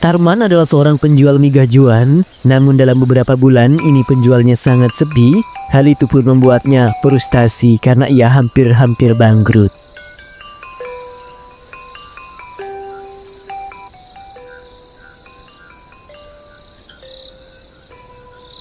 Tarman adalah seorang penjual mie gajuan, namun dalam beberapa bulan ini penjualnya sangat sepi. Hal itu pun membuatnya frustasi karena ia hampir-hampir bangkrut.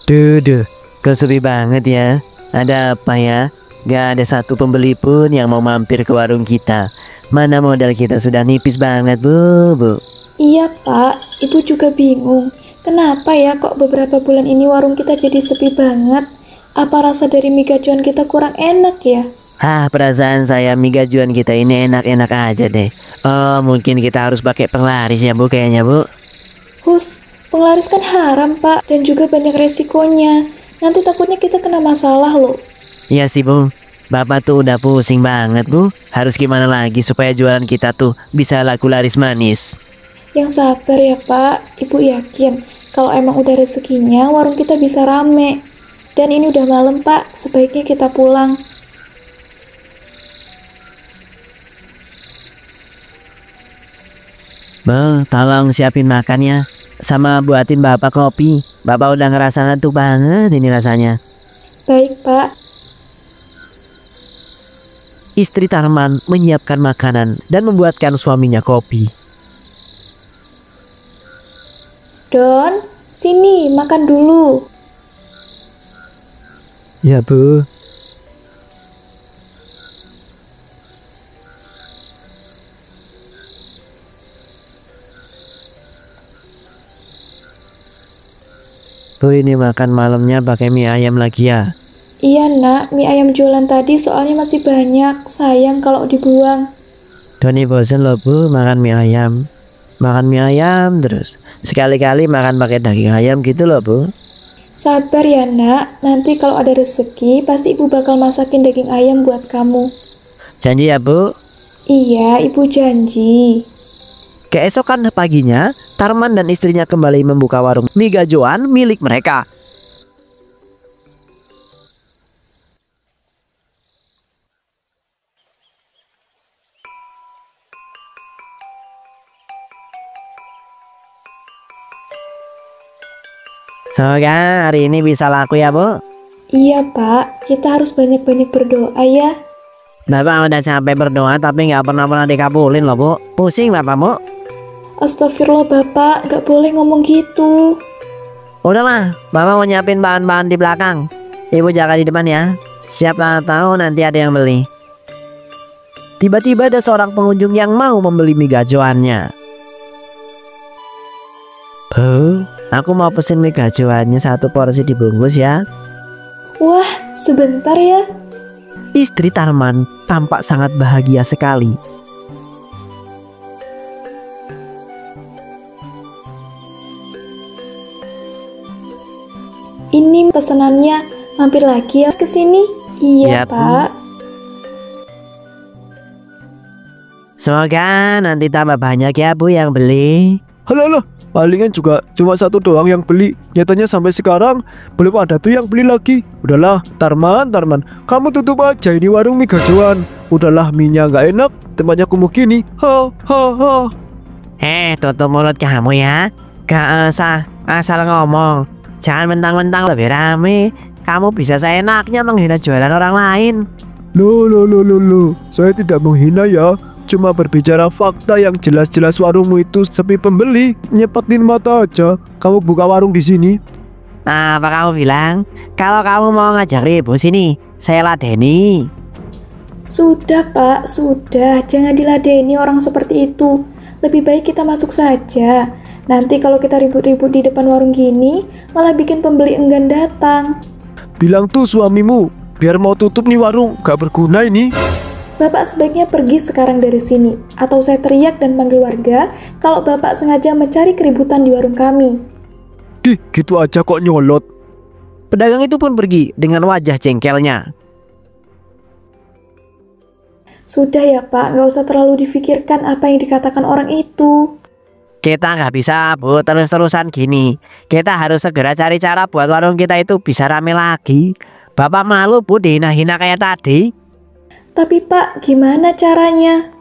Duh, kok sepi banget ya? Ada apa ya? Gak ada satu pembeli pun yang mau mampir ke warung kita. Mana modal kita sudah nipis banget, Bu. Iya Pak, Ibu juga bingung. Kenapa ya kok beberapa bulan ini warung kita jadi sepi banget? Apa rasa dari mie gajuan kita kurang enak ya? Perasaan saya mie gajuan kita ini enak-enak aja deh. Oh, mungkin kita harus pakai penglaris ya, Bu, kayaknya, Bu. Hus, penglaris kan haram Pak, dan juga banyak resikonya. Nanti takutnya kita kena masalah loh. Iya sih, Bu. Bapak tuh udah pusing banget, Bu. Harus gimana lagi supaya jualan kita tuh bisa laku laris manis? Yang sabar ya Pak, Ibu yakin kalau emang udah rezekinya warung kita bisa rame. Dan ini udah malam Pak, sebaiknya kita pulang. Bang, tolong siapin makannya. Sama buatin Bapak kopi. Bapak udah ngerasa ngantuk banget ini rasanya. Baik Pak. Istri Tarman menyiapkan makanan dan membuatkan suaminya kopi. Don, sini makan dulu. Ya, Bu. Bu, ini makan malamnya pakai mie ayam lagi ya? Iya nak, mie ayam jualan tadi soalnya masih banyak. Sayang kalau dibuang. Doni bosen loh, Bu, makan mie ayam. Makan mie ayam terus. Sekali-kali makan pakai daging ayam gitu loh, Bu. Sabar ya nak, nanti kalau ada rezeki pasti ibu bakal masakin daging ayam buat kamu. Janji ya, Bu? Iya, ibu janji. Keesokan paginya, Tarman dan istrinya kembali membuka warung mie gajuan milik mereka. Semoga hari ini bisa laku ya, Bu. Iya Pak, kita harus banyak-banyak berdoa ya. Bapak udah capek berdoa tapi nggak pernah dikabulin loh, Bu. Pusing Bapak, Bu. Astagfirullah Bapak, gak boleh ngomong gitu. Udahlah, Bapak mau nyiapin bahan-bahan di belakang. Ibu jaga di depan ya. Siapa tahu nanti ada yang beli. Tiba-tiba ada seorang pengunjung yang mau membeli mie gajuannya. Bu, aku mau pesen mie gajuannya 1 porsi dibungkus ya. Wah, sebentar ya. Istri Tarman tampak sangat bahagia sekali. Ini pesanannya, mampir lagi ya ke sini. Ya, Iya Bu. Pak. Semoga nanti tambah banyak ya, Bu, yang beli. Halah, palingan juga cuma 1 doang yang beli. Nyatanya sampai sekarang belum ada tuh yang beli lagi. Udahlah, Tarman, kamu tutup aja ini warung mie gajuan. Udahlah, mie-nya nggak enak, tempatnya kumuh gini. Tutup mulut kamu ya. Gak usah asal ngomong. Jangan mentang-mentang lebih rame. Kamu bisa seenaknya menghina jualan orang lain. Loh, saya tidak menghina ya. Cuma berbicara fakta yang jelas-jelas warungmu itu sepi pembeli. Nyepetin mata aja. Kamu buka warung di sini. Apa kamu bilang? Kalau kamu mau ngajak ribut sini, saya ladeni. Sudah Pak, sudah. Jangan diladeni orang seperti itu. Lebih baik kita masuk saja. Nanti kalau kita ribut-ribut di depan warung gini, malah bikin pembeli enggan datang. Bilang tuh suamimu, biar mau tutup nih warung. Gak berguna ini. Bapak sebaiknya pergi sekarang dari sini. Atau saya teriak dan panggil warga kalau Bapak sengaja mencari keributan di warung kami. Gitu aja kok nyolot. Pedagang itu pun pergi dengan wajah jengkelnya. Sudah ya Pak, nggak usah terlalu difikirkan apa yang dikatakan orang itu. Kita nggak bisa, Bu, terus-terusan gini. Kita harus segera cari cara buat warung kita itu bisa rame lagi. Bapak malu, Bu, dihina-hina kayak tadi. Tapi Pak, gimana caranya?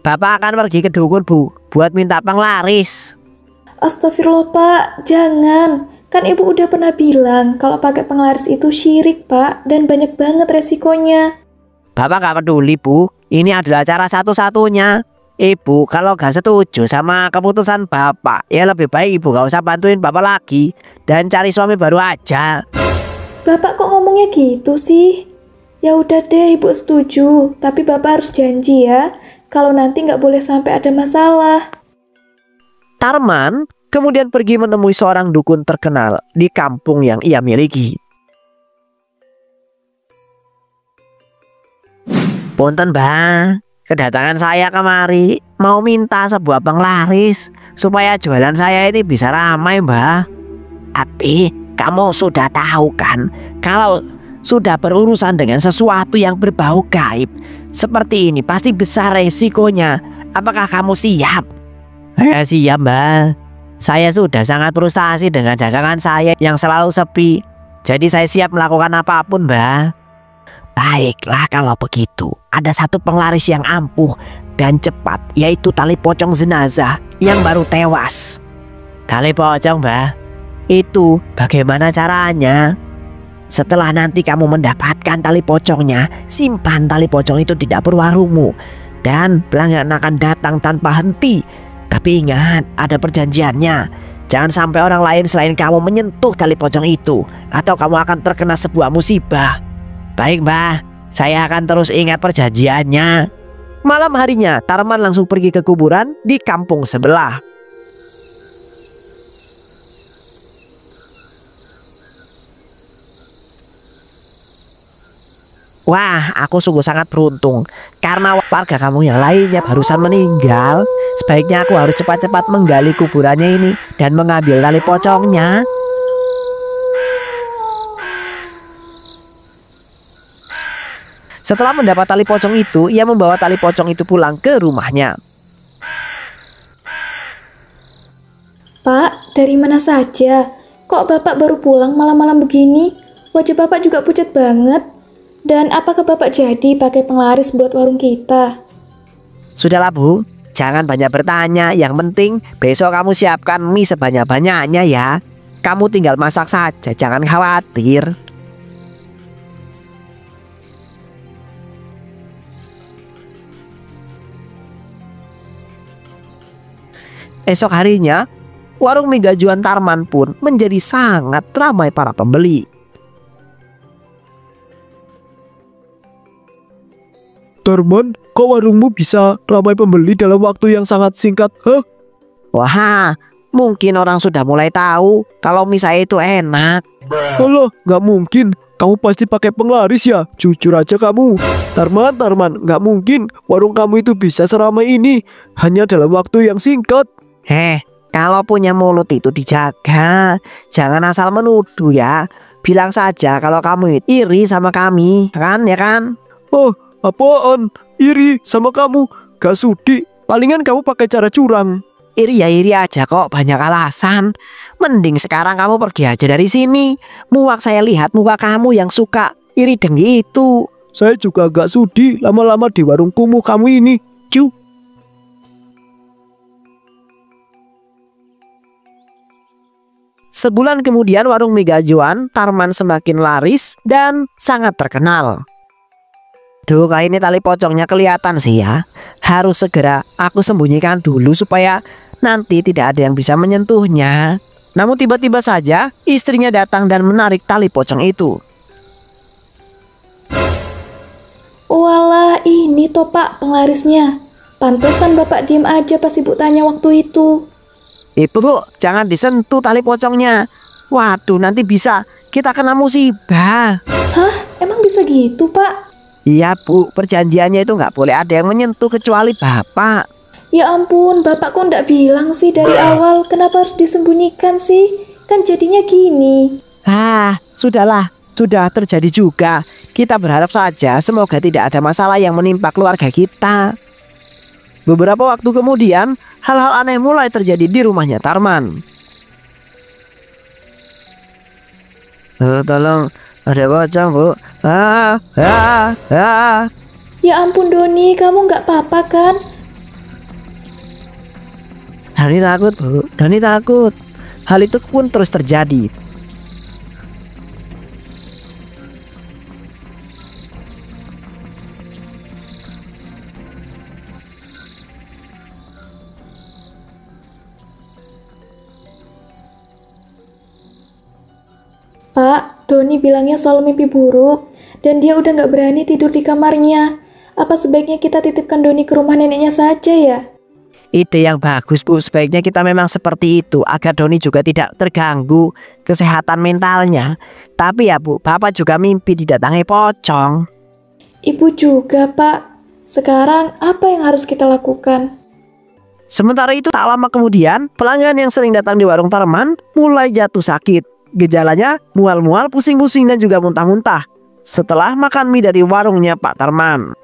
Bapak akan pergi ke dukun, Bu, buat minta penglaris. Astagfirullah Pak, jangan. Kan Ibu udah pernah bilang kalau pakai penglaris itu syirik Pak, dan banyak banget resikonya. Bapak gak peduli Bu, ini adalah cara satu-satunya. Ibu kalau gak setuju sama keputusan Bapak, ya lebih baik Ibu gak usah bantuin Bapak lagi dan cari suami baru aja. Bapak kok ngomongnya gitu sih? Ya udah deh Ibu setuju, tapi Bapak harus janji ya, kalau nanti nggak boleh sampai ada masalah. Tarman kemudian pergi menemui seorang dukun terkenal di kampung yang ia miliki. Punten Mbah, kedatangan saya kemari mau minta sebuah penglaris supaya jualan saya ini bisa ramai Mbah. Tapi kamu sudah tahu kan kalau sudah berurusan dengan sesuatu yang berbau gaib seperti ini pasti besar resikonya. Apakah kamu siap? Siap Mbah. Saya sudah sangat frustasi dengan dagangan saya yang selalu sepi. Jadi saya siap melakukan apapun Mbah. Baiklah kalau begitu. Ada satu penglaris yang ampuh dan cepat, yaitu tali pocong jenazah yang baru tewas. Tali pocong Mbah? Itu bagaimana caranya? Setelah nanti kamu mendapatkan tali pocongnya, simpan tali pocong itu di dapur warungmu. Dan pelanggan akan datang tanpa henti. Tapi ingat, ada perjanjiannya. Jangan sampai orang lain selain kamu menyentuh tali pocong itu, atau kamu akan terkena sebuah musibah. Baik Mbah, saya akan terus ingat perjanjiannya. Malam harinya, Tarman langsung pergi ke kuburan di kampung sebelah. Wah, aku sungguh sangat beruntung karena warga kamu yang lainnya barusan meninggal. Sebaiknya aku harus cepat-cepat menggali kuburannya ini dan mengambil tali pocongnya. Setelah mendapat tali pocong itu, ia membawa tali pocong itu pulang ke rumahnya. Pak, dari mana saja? Kok Bapak baru pulang malam-malam begini? Wajah Bapak juga pucat banget. Dan apakah Bapak jadi pakai penglaris buat warung kita? Sudahlah Bu, jangan banyak bertanya. Yang penting besok kamu siapkan mie sebanyak-banyaknya ya. Kamu tinggal masak saja, jangan khawatir. Esok harinya, warung mie gajuan Tarman pun menjadi sangat ramai para pembeli. Tarman, kok warungmu bisa ramai pembeli dalam waktu yang sangat singkat? Hah? Wah, mungkin orang sudah mulai tahu kalau mie saya itu enak. Alah, nggak mungkin. Kamu pasti pakai penglaris ya? Jujur aja kamu. Tarman, nggak mungkin. Warung kamu itu bisa seramai ini hanya dalam waktu yang singkat. Kalau punya mulut itu dijaga. Jangan asal menuduh ya. Bilang saja kalau kamu iri sama kami, kan ya kan? Oh, apaan? Iri sama kamu? Gak sudi. Palingan kamu pakai cara curang. Iri ya iri aja kok, banyak alasan. Mending sekarang kamu pergi aja dari sini. Muak saya lihat muka kamu yang suka iri dengki itu. Saya juga gak sudi lama-lama di warung kumuh kamu ini. Cu. Sebulan kemudian warung mie gajuan Tarman semakin laris dan sangat terkenal. Duh, kali ini tali pocongnya kelihatan sih ya. Harus segera aku sembunyikan dulu supaya nanti tidak ada yang bisa menyentuhnya. Namun tiba-tiba saja istrinya datang dan menarik tali pocong itu. Walah, ini toh Pak penglarisnya. Pantesan Bapak diem aja pas Ibu tanya waktu itu. Ibu Bu, jangan disentuh tali pocongnya. Waduh, nanti bisa kita kena musibah. Hah? Emang bisa gitu Pak? Iya Bu, perjanjiannya itu nggak boleh ada yang menyentuh kecuali Bapak. Ya ampun, Bapak kok nggak bilang sih dari awal? Kenapa harus disembunyikan sih? Kan jadinya gini. Sudahlah, sudah terjadi juga. Kita berharap saja semoga tidak ada masalah yang menimpa keluarga kita. Beberapa waktu kemudian, hal-hal aneh mulai terjadi di rumahnya Tarman. Tolong, ada pocong Bu. Ya ampun Doni, kamu nggak apa-apa kan? Dani takut, Bu. Dani takut. Hal itu pun terus terjadi. Pak, Doni bilangnya soal mimpi buruk, dan dia udah nggak berani tidur di kamarnya. Apa sebaiknya kita titipkan Doni ke rumah neneknya saja ya? Ide yang bagus, Bu. Sebaiknya kita memang seperti itu agar Doni juga tidak terganggu kesehatan mentalnya. Tapi ya, Bu, Bapak juga mimpi didatangi pocong. Ibu juga, Pak. Sekarang apa yang harus kita lakukan? Sementara itu tak lama kemudian, pelanggan yang sering datang di warung Tarman mulai jatuh sakit. Gejalanya mual-mual, pusing-pusing dan juga muntah-muntah setelah makan mie dari warungnya Pak Tarman.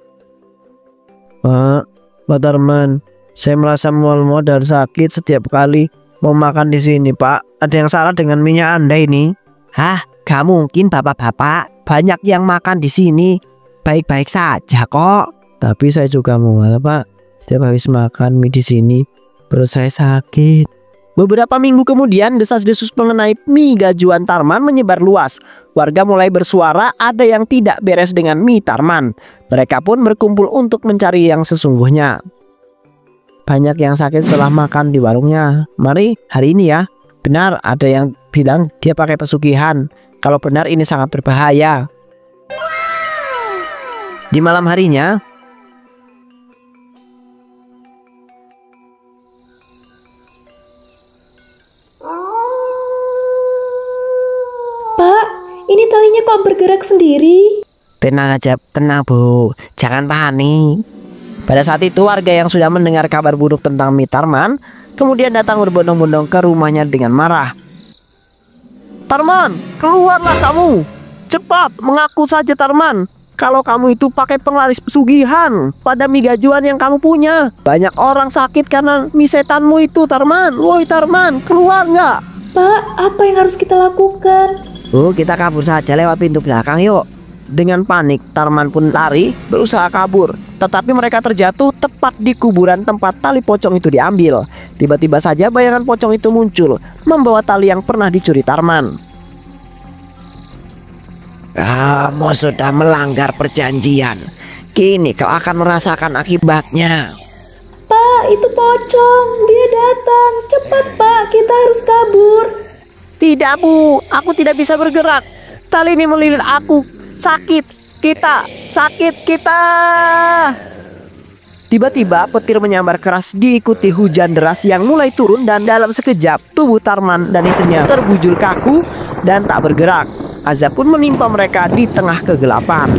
Pak Tarman, saya merasa mual-mual dan sakit setiap kali mau makan di sini, Pak. Ada yang salah dengan minyak Anda ini? Hah, gak mungkin bapak-bapak. Banyak yang makan di sini baik-baik saja kok. Tapi saya juga mual, Pak. Setiap habis makan mie di sini perut saya sakit. Beberapa minggu kemudian, desas-desus mengenai mie gajuan Tarman menyebar luas. Warga mulai bersuara ada yang tidak beres dengan mie Tarman. Mereka pun berkumpul untuk mencari yang sesungguhnya. Banyak yang sakit setelah makan di warungnya. Mari hari ini ya. Benar, ada yang bilang dia pakai pesugihan. Kalau benar ini sangat berbahaya. Di malam harinya, Pak, ini talinya kok bergerak sendiri? tenang aja, tenang Bu, jangan panik. Pada saat itu warga yang sudah mendengar kabar buruk tentang mie Tarman kemudian datang berbondong-bondong ke rumahnya dengan marah. Tarman, keluarlah kamu. Cepat, mengaku saja Tarman. Kalau kamu itu pakai penglaris pesugihan pada mie gajuan yang kamu punya. Banyak orang sakit karena mie setanmu itu Tarman. Woi Tarman, keluar nggak? Pak, apa yang harus kita lakukan? Oh, kita kabur saja lewat pintu belakang yuk. Dengan panik, Tarman pun lari berusaha kabur. Tetapi mereka terjatuh tepat di kuburan tempat tali pocong itu diambil. Tiba-tiba saja bayangan pocong itu muncul, membawa tali yang pernah dicuri Tarman. Kamu sudah melanggar perjanjian. Kini kau akan merasakan akibatnya. Pak, itu pocong. Dia datang. Cepat, Pak. Kita harus kabur. Tidak Bu, aku tidak bisa bergerak. Tali ini melilit aku. Sakit kita, sakit kita. Tiba-tiba petir menyambar keras diikuti hujan deras yang mulai turun. Dan dalam sekejap tubuh Tarman dan istrinya terbujur kaku dan tak bergerak. Azab pun menimpa mereka di tengah kegelapan.